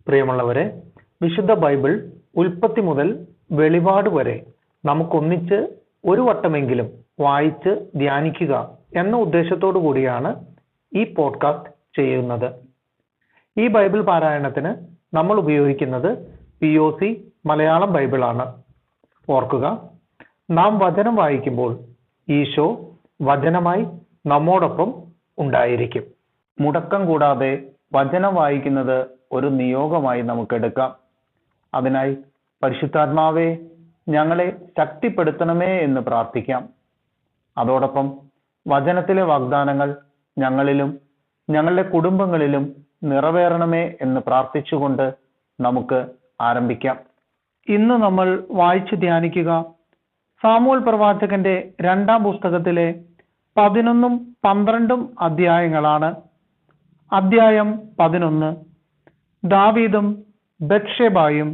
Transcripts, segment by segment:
പ്രിയമുള്ളവരെ, വിശുദ്ധ ബൈബിൾ ഉൽപ്പത്തി മുതൽ വെളിപാട് വരെ നമുക്കൊന്നിച്ച് ഒരു വട്ടമെങ്കിലും വായിച്ച് ധ്യാനിക്കുക എന്ന ഉദ്ദേശത്തോടു കൂടിയാണ് ഈ പോഡ്കാസ്റ്റ് ചെയ്യുന്നത്. ഈ ബൈബിൾ പാരായണത്തിന് നമ്മൾ ഉപയോഗിക്കുന്നത് POC മലയാളം ബൈബിളാണ്. ഓർക്കുക, നാം വചനം വായിക്കുമ്പോൾ ഈശോ വചനമായി നമ്മോടൊപ്പം ഉണ്ടായിരിക്കും. മുടക്കം കൂടാതെ വചനം വായിക്കുന്നത് ഒരു നിയോഗമായി നമുക്കെടുക്കാം. അതിനായി പരിശുദ്ധാത്മാവേ, ഞങ്ങളെ ശക്തിപ്പെടുത്തണമേ എന്ന് പ്രാർത്ഥിക്കാം. അതോടൊപ്പം വചനത്തിലെ വാഗ്ദാനങ്ങൾ ഞങ്ങളിലും ഞങ്ങളുടെ കുടുംബങ്ങളിലും നിറവേറണമേ എന്ന് പ്രാർത്ഥിച്ചുകൊണ്ട് നമുക്ക് ആരംഭിക്കാം. ഇന്ന് നമ്മൾ വായിച്ചു ധ്യാനിക്കുക സാമുവേൽ പ്രവാചകന്റെ 2-ാം പുസ്തകത്തിലെ 11ഉം 12ഉം അധ്യായങ്ങളാണ്. അധ്യായം 11, ദാവീദും ബത്ശേബയും.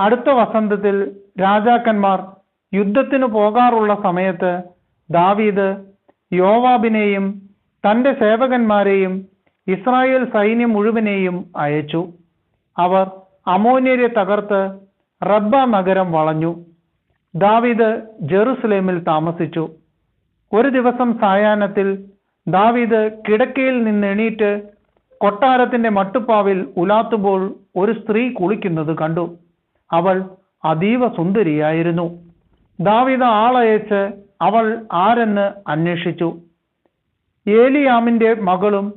അടുത്ത വസന്തത്തിൽ രാജാക്കന്മാർ യുദ്ധത്തിന് പോകാറുള്ള സമയത്ത് ദാവീദ് യോവാബിനെയും തന്റെ സേവകന്മാരെയും ഇസ്രായേൽ സൈന്യം മുഴുവനെയും അയച്ചു. അവർ അമ്മോന്യരെ തകർത്ത് റബ്ബ നഗരം വളഞ്ഞു. ദാവീദ് ജെറുസലേമിൽ താമസിച്ചു. ഒരു ദിവസം സായാഹ്നത്തിൽ ദാവീദ് കിടക്കയിൽ നിന്ന് എണീറ്റ് കൊട്ടാരത്തിന്റെ മട്ടുപ്പാവിൽ ഉലാത്തുമ്പോൾ ഒരു സ്ത്രീ കുളിക്കുന്നത് കണ്ടു. അവൾ അതീവ സുന്ദരിയായിരുന്നു. ദാവീദ് ആളയച്ച് അവൾ ആരെന്ന് അന്വേഷിച്ചു. ഏലിയാമിന്റെ മകളും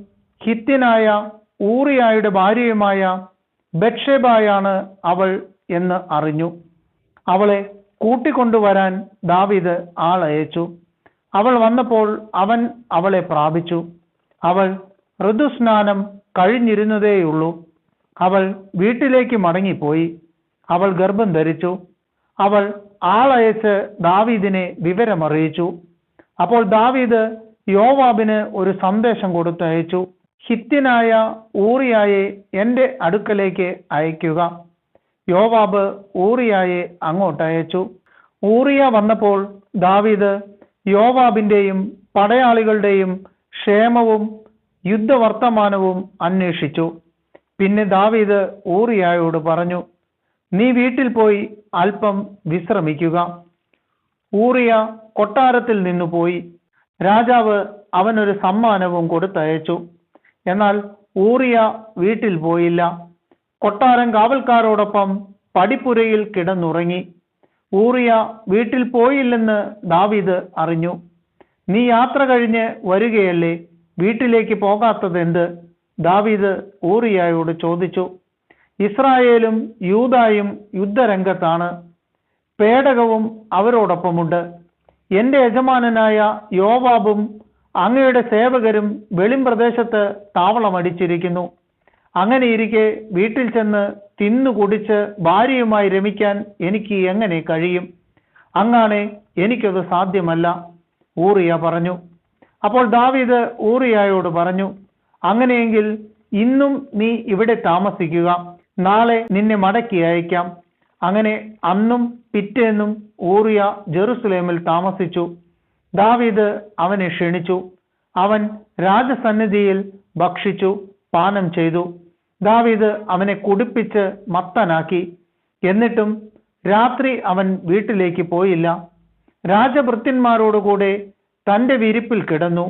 ഹിത്യനായ ഊറിയായുടെ ഭാര്യയുമായ ബത്ശേബയാണ് അവൾ എന്ന് അറിഞ്ഞു. അവളെ കൂട്ടിക്കൊണ്ടുവരാൻ ദാവീദ് ആളയച്ചു. അവൾ വന്നപ്പോൾ അവൻ അവളെ പ്രാപിച്ചു. അവൾ ഋതുസ്നാനം കഴിഞ്ഞിരുന്നതേയുള്ളൂ. അവൾ വീട്ടിലേക്ക് മടങ്ങിപ്പോയി. അവൾ ഗർഭം ധരിച്ചു. അവൾ ആളയച്ച് ദാവീദിനെ വിവരമറിയിച്ചു. അപ്പോൾ ദാവീദ് യോവാബിന് ഒരു സന്ദേശം കൊടുത്തയച്ചു. ഹിത്യനായ ഊറിയായെ എന്റെ അടുക്കലേക്ക് അയക്കുക. യോവാബ് ഊറിയായെ അങ്ങോട്ടയച്ചു. ഊറിയ വന്നപ്പോൾ ദാവീദ് യോവാബിന്റെയും പടയാളികളുടെയും ക്ഷേമവും യുദ്ധവർത്തമാനവും അന്വേഷിച്ചു. പിന്നെ ദാവീദ് ഊറിയായോട് പറഞ്ഞു, നീ വീട്ടിൽ പോയി അല്പം വിശ്രമിക്കുക. ഊറിയ കൊട്ടാരത്തിൽ നിന്നു പോയി. രാജാവ് അവനൊരു സമ്മാനവും കൊടുത്തയച്ചു. എന്നാൽ ഊറിയ വീട്ടിൽ പോയില്ല. കൊട്ടാരം കാവൽക്കാരോടൊപ്പം പടിപ്പുരയിൽ കിടന്നുറങ്ങി. ഊറിയ വീട്ടിൽ പോയില്ലെന്ന് ദാവീദ് അറിഞ്ഞു. നീ യാത്ര കഴിഞ്ഞ് വരികയല്ലേ, വീട്ടിലേക്ക് പോകാത്തതെന്ത്? ദാവീദ് ഊറിയായോട് ചോദിച്ചു. ഇസ്രായേലും യൂദായും യുദ്ധരംഗത്താണ്. പേടകവും അവരോടൊപ്പമുണ്ട്. എന്റെ യജമാനനായ യോവാബും അങ്ങയുടെ സേവകരും വെളിംപ്രദേശത്ത് താവളമടിച്ചിരിക്കുന്നു. അങ്ങനെയിരിക്കെ വീട്ടിൽ ചെന്ന് തിന്നു കുടിച്ച് ഭാര്യയുമായി രമിക്കാൻ എനിക്ക് എങ്ങനെ കഴിയും? അങ്ങാണെ എനിക്കത് സാധ്യമല്ല, ഊറിയ പറഞ്ഞു. അപ്പോൾ ദാവീദ് ഊറിയായോട് പറഞ്ഞു, അങ്ങനെയെങ്കിൽ ഇന്നും നീ ഇവിടെ താമസിക്കുക. നാളെ നിന്നെ മടക്കി അയക്കാം. അങ്ങനെ അന്നും പിറ്റേന്നും ഊറിയ ജെറുസലേമിൽ താമസിച്ചു. ദാവീദ് അവനെ ക്ഷണിച്ചു. അവൻ രാജസന്നിധിയിൽ ഭക്ഷിച്ചു പാനം ചെയ്തു. ദാവീദ് അവനെ കുടിപ്പിച്ച് മത്തനാക്കി. എന്നിട്ടും രാത്രി അവൻ വീട്ടിലേക്ക് പോയില്ല. രാജഭൃത്യന്മാരോടുകൂടെ തന്റെ വിരിപ്പിൽ കിടന്നു.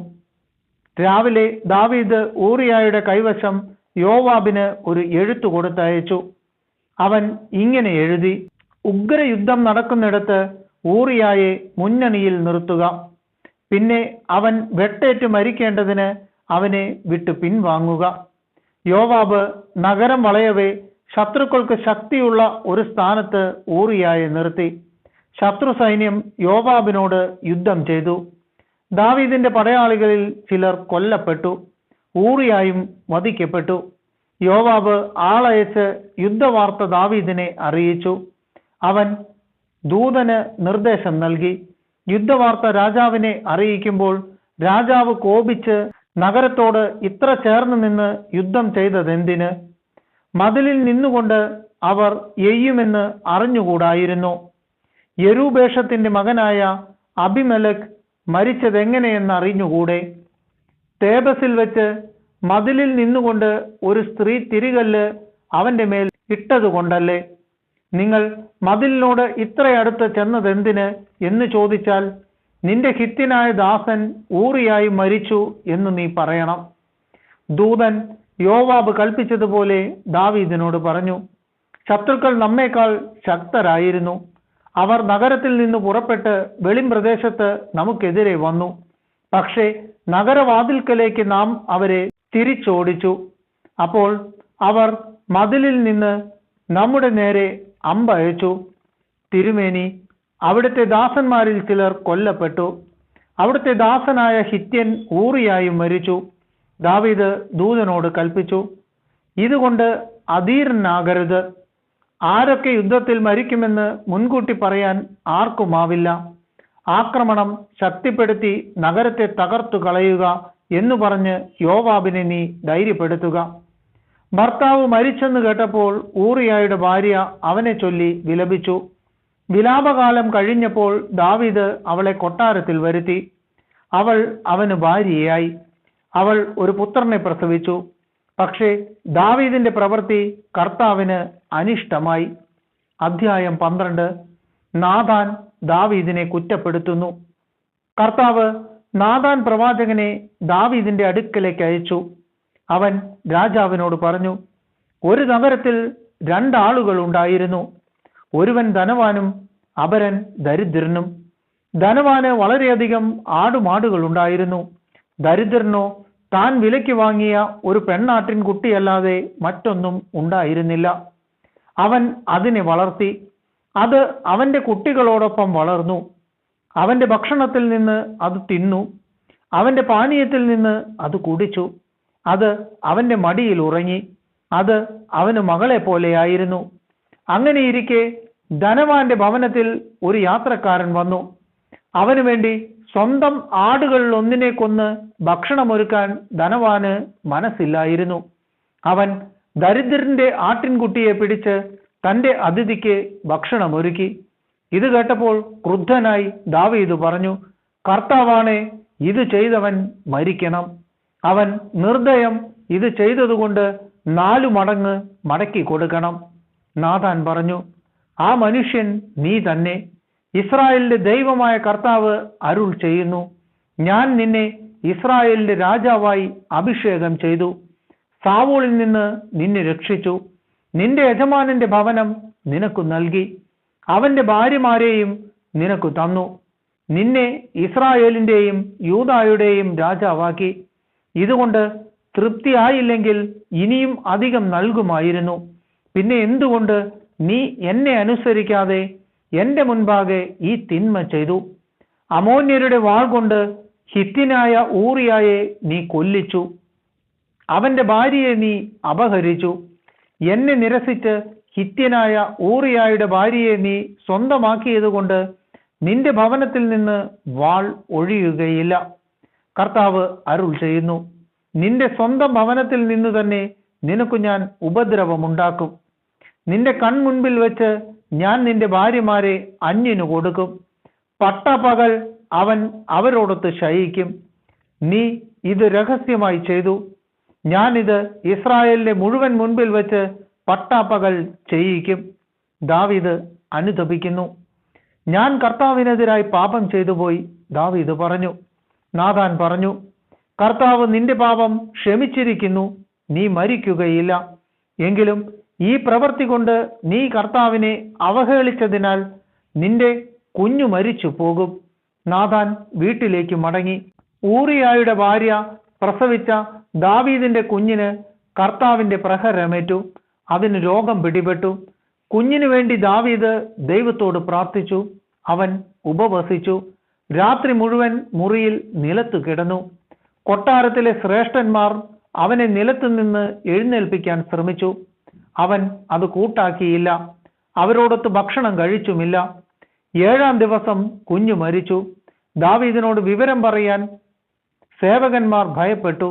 രാവിലെ ദാവീദ് ഊറിയായുടെ കൈവശം യോവാബിന് ഒരു എഴുത്തു കൊടുത്തയച്ചു. അവൻ ഇങ്ങനെ എഴുതി, ഉഗ്രയുദ്ധം നടക്കുന്നിടത്ത് ഊറിയായെ മുന്നണിയിൽ നിർത്തുക. പിന്നെ അവൻ വെട്ടേറ്റ് മരിക്കേണ്ടതിന് അവനെ വിട്ടു പിൻവാങ്ങുക. യോവാബ് നഗരം വളയവേ ശത്രുക്കൾക്ക് ശക്തിയുള്ള ഒരു സ്ഥാനത്ത് ഊറിയായെ നിർത്തി. ശത്രു സൈന്യം യോവാബിനോട് യുദ്ധം ചെയ്തു. ദാവീദിന്റെ പടയാളികളിൽ ചിലർ കൊല്ലപ്പെട്ടു. ഊറിയായും വധിക്കപ്പെട്ടു. യോവാബ് ആളയച്ച് യുദ്ധവാർത്ത ദാവീദിനെ അറിയിച്ചു. അവൻ ദൂതന് നിർദ്ദേശം നൽകി. യുദ്ധവാർത്ത രാജാവിനെ അറിയിക്കുമ്പോൾ രാജാവ് കോപിച്ച് നഗരത്തോട് ഇത്ര ചേർന്ന് നിന്ന് യുദ്ധം ചെയ്തതെന്തിന്? മതിലിൽ നിന്നുകൊണ്ട് അവർ എയ്യുമെന്ന് അറിഞ്ഞുകൂടായിരുന്നു. യെരൂബേഷത്തിന്റെ മകനായ അബിമേലെക്ക് മരിച്ചതെങ്ങനെയെന്ന് അറിഞ്ഞുകൂടെ? തേബസിൽ വെച്ച് മതിലിൽ നിന്നുകൊണ്ട് ഒരു സ്ത്രീ തിരികല്ല് അവന്റെ മേൽ ഇട്ടതുകൊണ്ടല്ലേ? നിങ്ങൾ മതിലിനോട് ഇത്ര അടുത്ത് ചെന്നതെന്തിന് എന്ന് ചോദിച്ചാൽ, നിന്റെ ഹിത്യനായ ദാസൻ ഊറിയായി മരിച്ചു എന്ന് നീ പറയണം. ദൂതൻ യോവാബ് കൽപ്പിച്ചതുപോലെ ദാവീദിനോട് പറഞ്ഞു. ശത്രുക്കൾ നമ്മേക്കാൾ ശക്തരായിരുന്നു. അവർ നഗരത്തിൽ നിന്ന് പുറപ്പെട്ട് വെളിമ്പ്രദേശത്ത് നമുക്കെതിരെ വന്നു. പക്ഷേ നഗരവാതിൽക്കലേക്ക് നാം അവരെ തിരിച്ചോടിച്ചു. അപ്പോൾ അവർ മതിലിൽ നിന്ന് നമ്മുടെ നേരെ അമ്പയച്ചു. തിരുമേനി, അവിടുത്തെ ദാസന്മാരിൽ ചിലർ കൊല്ലപ്പെട്ടു. അവിടുത്തെ ദാസനായ ഹിത്യൻ ഊറിയായും മരിച്ചു. ദാവീദ് ദൂതനോട് കൽപ്പിച്ചു, ഇതുകൊണ്ട് അധീരനാകരുത്. ആരൊക്കെ യുദ്ധത്തിൽ മരിക്കുമെന്ന് മുൻകൂട്ടി പറയാൻ ആർക്കുമാവില്ല. ആക്രമണം ശക്തിപ്പെടുത്തി നഗരത്തെ തകർത്തു കളയുക എന്ന് പറഞ്ഞ് യോവാബിനെ നീ ധൈര്യപ്പെടുത്തുക. ഭർത്താവ് മരിച്ചെന്ന് കേട്ടപ്പോൾ ഊറിയായുടെ ഭാര്യ അവനെ ചൊല്ലി വിലപിച്ചു. വിലാപകാലം കഴിഞ്ഞപ്പോൾ ദാവീദ് അവളെ കൊട്ടാരത്തിൽ വരുത്തി. അവൾ അവന് ഭാര്യയായി. അവൾ ഒരു പുത്രനെ പ്രസവിച്ചു. പക്ഷേ ദാവീദിന്റെ പ്രവൃത്തി കർത്താവിന് അനിഷ്ടമായി. അധ്യായം 12. നാഥാൻ ദാവീദിനെ കുറ്റപ്പെടുത്തുന്നു. കർത്താവ് നാഥാൻ പ്രവാചകനെ ദാവീദിന്റെ അടുക്കലേക്ക് അയച്ചു. അവൻ രാജാവിനോട് പറഞ്ഞു, ഒരു നഗരത്തിൽ 2 ആളുകൾ ഉണ്ടായിരുന്നു. ഒരുവൻ ധനവാനും അപരൻ ദരിദ്രനും. ധനവാന് വളരെയധികം ആടുമാടുകൾ ഉണ്ടായിരുന്നു. ദരിദ്രനോ താൻ വിലയ്ക്ക് വാങ്ങിയ ഒരു പെണ്ണാട്ടിൻ കുട്ടിയല്ലാതെ മറ്റൊന്നും ഉണ്ടായിരുന്നില്ല. അവൻ അതിനെ വളർത്തി. അത് അവന്റെ കുട്ടികളോടൊപ്പം വളർന്നു. അവന്റെ ഭക്ഷണത്തിൽ നിന്ന് അത് തിന്നു. അവന്റെ പാനീയത്തിൽ നിന്ന് അത് കുടിച്ചു. അത് അവന്റെ മടിയിൽ ഉറങ്ങി. അത് അവന് മകളെ പോലെയായിരുന്നു. അങ്ങനെയിരിക്കെ ധനവാന്റെ ഭവനത്തിൽ ഒരു യാത്രക്കാരൻ വന്നു. അവന് വേണ്ടി സ്വന്തം ആടുകളിൽ ഒന്നിനെ കൊന്ന് ഭക്ഷണമൊരുക്കാൻ ധനവാന് മനസ്സില്ലായിരുന്നു. അവൻ ദരിദ്രന്റെ ആട്ടിൻകുട്ടിയെ പിടിച്ച് തന്റെ അതിഥിക്ക് ഭക്ഷണമൊരുക്കി. ഇത് കേട്ടപ്പോൾ ക്രുദ്ധനായി ദാവീദ് പറഞ്ഞു, കർത്താവാണേ, ഇത് ചെയ്തവൻ മരിക്കണം. അവൻ നിർദ്ദയം ഇത് ചെയ്തതുകൊണ്ട് 4 മടങ്ങ് മടക്കി കൊടുക്കണം. നാഥാൻ പറഞ്ഞു, ആ മനുഷ്യൻ നീ തന്നെ. ഇസ്രായേലിന്റെ ദൈവമായ കർത്താവ് അരുൾ ചെയ്യുന്നു, ഞാൻ നിന്നെ ഇസ്രായേലിന്റെ രാജാവായി അഭിഷേകം ചെയ്തു. സാവൂളിൽ നിന്ന് നിന്നെ രക്ഷിച്ചു. നിന്റെ യജമാനന്റെ ഭവനം നിനക്ക് നൽകി. അവന്റെ ഭാര്യമാരെയും നിനക്ക് തന്നു. നിന്നെ ഇസ്രായേലിന്റെയും യൂദായുടെയും രാജാവാക്കി. ഇതുകൊണ്ട് തൃപ്തിയായില്ലെങ്കിൽ ഇനിയും അധികം നൽകുമായിരുന്നു. പിന്നെ എന്തുകൊണ്ട് നീ എന്നെ അനുസരിക്കാതെ എന്റെ മുൻപാകെ ഈ തിന്മ ചെയ്തു? അമോന്യരുടെ വാൾ കൊണ്ട് ഹിത്യനായ ഊറിയായെ നീ കൊല്ലിച്ചു. അവന്റെ ഭാര്യയെ നീ അപഹരിച്ചു. എന്നെ നിരസിച്ച് ഹിത്യനായ ഊറിയായുടെ ഭാര്യയെ നീ സ്വന്തമാക്കിയതുകൊണ്ട് നിന്റെ ഭവനത്തിൽ നിന്ന് വാൾ ഒഴിയുകയില്ല. കർത്താവ് അരുൾ ചെയ്യുന്നു, നിന്റെ സ്വന്തം ഭവനത്തിൽ നിന്ന് തന്നെ നിനക്ക് ഞാൻ ഉപദ്രവമുണ്ടാക്കും. നിന്റെ കൺമുൻപിൽ വെച്ച് ഞാൻ നിന്റെ ഭാര്യമാരെ അന്യനു കൊടുക്കും. പട്ടപകൽ അവൻ അവരോടൊത്ത് ശയിക്കും. നീ ഇത് രഹസ്യമായി ചെയ്തു. ഞാനിത് ഇസ്രായേലിന്റെ മുഴുവൻ മുൻപിൽ വെച്ച് പട്ടാപ്പകൽ ചെയ്യിക്കും. ദാവീദ് അനുതപിക്കുന്നു. ഞാൻ കർത്താവിനെതിരായി പാപം ചെയ്തു പോയി, ദാവീദ് പറഞ്ഞു. നാഥാൻ പറഞ്ഞു, കർത്താവ് നിന്റെ പാപം ക്ഷമിച്ചിരിക്കുന്നു, നീ മരിക്കുകയില്ല. എങ്കിലും ഈ പ്രവൃത്തി കൊണ്ട് നീ കർത്താവിനെ അവഹേളിച്ചതിനാൽ നിന്റെ കുഞ്ഞു മരിച്ചു പോകും. നാഥാൻ വീട്ടിലേക്ക് മടങ്ങി. ഊറിയായുടെ ഭാര്യ പ്രസവിച്ച ദാവീദിന്റെ കുഞ്ഞിന് കർത്താവിന്റെ പ്രഹരമേറ്റു. അതിന് രോഗം പിടിപെട്ടു. കുഞ്ഞിനു വേണ്ടി ദാവീദ് ദൈവത്തോട് പ്രാർത്ഥിച്ചു. അവൻ ഉപവസിച്ചു. രാത്രി മുഴുവൻ മുറിയിൽ നിലത്ത് കിടന്നു. കൊട്ടാരത്തിലെ ശ്രേഷ്ഠന്മാർ അവനെ നിലത്തു നിന്ന് എഴുന്നേൽപ്പിക്കാൻ ശ്രമിച്ചു. അവൻ അത് കൂട്ടാക്കിയില്ല. അവരോടൊത്ത് ഭക്ഷണം കഴിച്ചുമില്ല. 7-ാം ദിവസം കുഞ്ഞു മരിച്ചു. ദാവീദിനോട് വിവരം പറയാൻ സേവകന്മാർ ഭയപ്പെട്ടു.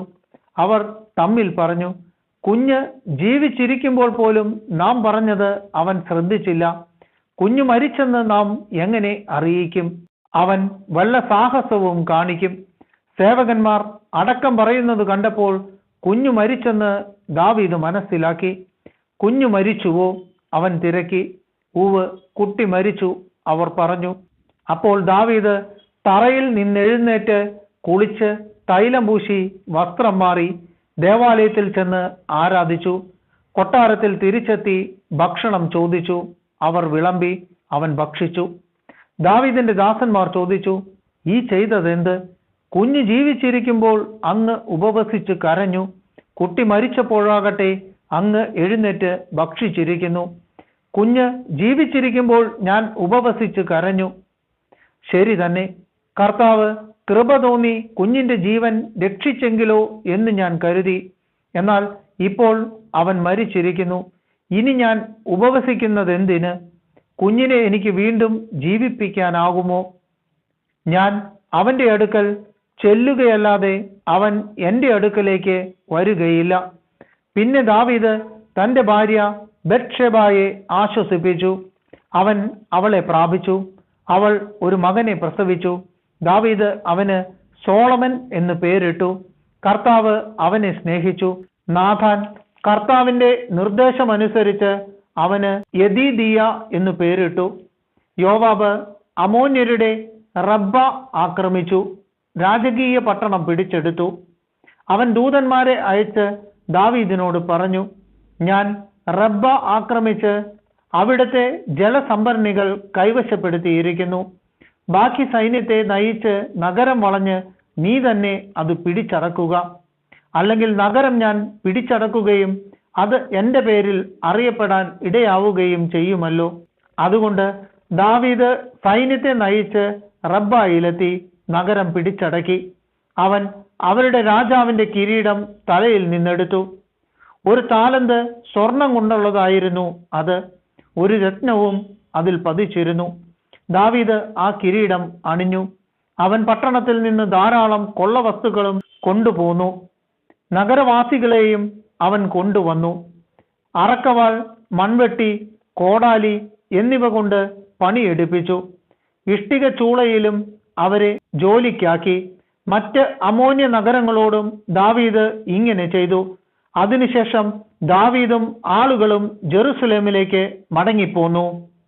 അവർ തമ്മിൽ പറഞ്ഞു, കുഞ്ഞ് ജീവിച്ചിരിക്കുമ്പോൾ പോലും നാം പറഞ്ഞത് അവൻ ശ്രദ്ധിച്ചില്ല. കുഞ്ഞു മരിച്ചെന്ന് നാം എങ്ങനെ അറിയിക്കും? അവൻ വല്ല സാഹസവും കാണിക്കും. സേവകന്മാർ അടക്കം പറയുന്നത് കണ്ടപ്പോൾ കുഞ്ഞു മരിച്ചെന്ന് ദാവീദ് മനസ്സിലാക്കി. കുഞ്ഞു മരിച്ചുവോ? അവൻ തിരക്കി. ഉവ്, കുട്ടി മരിച്ചു, അവർ പറഞ്ഞു. അപ്പോൾ ദാവീദ് തറയിൽ നിന്നെഴുന്നേറ്റ് കുളിച്ച് തൈലം പൂശി വസ്ത്രം മാറി ദേവാലയത്തിൽ ചെന്ന് ആരാധിച്ചു. കൊട്ടാരത്തിൽ തിരിച്ചെത്തി ഭക്ഷണം ചോദിച്ചു. അവർ വിളമ്പി. അവൻ ഭക്ഷിച്ചു. ദാവീദിന്റെ ദാസന്മാർ ചോദിച്ചു, ഈ ചെയ്തതെന്ത്? കുഞ്ഞ് ജീവിച്ചിരിക്കുമ്പോൾ അങ്ങ് ഉപവസിച്ച് കരഞ്ഞു, കുട്ടി മരിച്ചപ്പോഴാകട്ടെ അങ്ങ് എഴുന്നേറ്റ് ഭക്ഷിച്ചിരിക്കുന്നു. കുഞ്ഞ് ജീവിച്ചിരിക്കുമ്പോൾ ഞാൻ ഉപവസിച്ച് കരഞ്ഞു. ശരി തന്നെ, കർത്താവ് കൃപ തോന്നി കുഞ്ഞിന്റെ ജീവൻ രക്ഷിച്ചെങ്കിലോ എന്ന് ഞാൻ കരുതി. എന്നാൽ ഇപ്പോൾ അവൻ മരിച്ചിരിക്കുന്നു. ഇനി ഞാൻ ഉപവസിക്കുന്നതെന്തിന്? കുഞ്ഞിനെ എനിക്ക് വീണ്ടും ജീവിപ്പിക്കാനാകുമോ? ഞാൻ അവന്റെ അടുക്കൽ ചെല്ലുകയല്ലാതെ അവൻ എൻ്റെ അടുക്കലേക്ക് വരികയില്ല. പിന്നെ ദാവീദ് തൻ്റെ ഭാര്യ ബത്ശേബയെ ആശ്വസിപ്പിച്ചു. അവൻ അവളെ പ്രാപിച്ചു. അവൾ ഒരു മകനെ പ്രസവിച്ചു. ദാവീദ് അവന് സോളമൻ എന്ന് പേരിട്ടു. കർത്താവ് അവനെ സ്നേഹിച്ചു. നാഥാൻ കർത്താവിന്റെ നിർദ്ദേശമനുസരിച്ച് അവന് യദീദിയ എന്ന് പേരിട്ടു. യോവാബ് അമോന്യരുടെ റബ്ബ ആക്രമിച്ചു, രാജകീയ പട്ടണം പിടിച്ചെടുത്തു. അവൻ ദൂതന്മാരെ അയച്ച് ദാവീദിനോട് പറഞ്ഞു, ഞാൻ റബ്ബ ആക്രമിച്ച് അവിടുത്തെ ജലസംഭരണികൾ കൈവശപ്പെടുത്തിയിരിക്കുന്നു. ബാക്കി സൈന്യത്തെ നയിച്ച് നഗരം വളഞ്ഞ് നീ തന്നെ അത് പിടിച്ചടക്കുക. അല്ലെങ്കിൽ നഗരം ഞാൻ പിടിച്ചടക്കുകയും അത് എൻ്റെ പേരിൽ അറിയപ്പെടാൻ ഇടയാവുകയും ചെയ്യുമല്ലോ. അതുകൊണ്ട് ദാവീദ് സൈന്യത്തെ നയിച്ച് റബ്ബയിലെത്തി നഗരം പിടിച്ചടക്കി. അവൻ അവരുടെ രാജാവിന്റെ കിരീടം തലയിൽ നിന്നെടുത്തു. ഒരു താലന്ത് സ്വർണം കൊണ്ടുള്ളതായിരുന്നു അത്. ഒരു രത്നവും അതിൽ പതിച്ചിരുന്നു. ദാവീദ് ആ കിരീടം അണിഞ്ഞു. അവൻ പട്ടണത്തിൽ നിന്ന് ധാരാളം കൊള്ളവസ്തുക്കളും കൊണ്ടുപോന്നു. നഗരവാസികളെയും അവൻ കൊണ്ടുവന്നു. അറക്കവാൾ, മൺവെട്ടി, കോടാലി എന്നിവ കൊണ്ട് പണിയെടുപ്പിച്ചു. ഇഷ്ടിക ചൂളയിലും അവരെ ജോലിക്കാക്കി. മറ്റ് അമോന്യ നഗരങ്ങളോടും ദാവീദ് ഇങ്ങനെ ചെയ്തു. അതിനുശേഷം ദാവീദും ആളുകളും ജെറുസലേമിലേക്ക് മടങ്ങിപ്പോന്നു.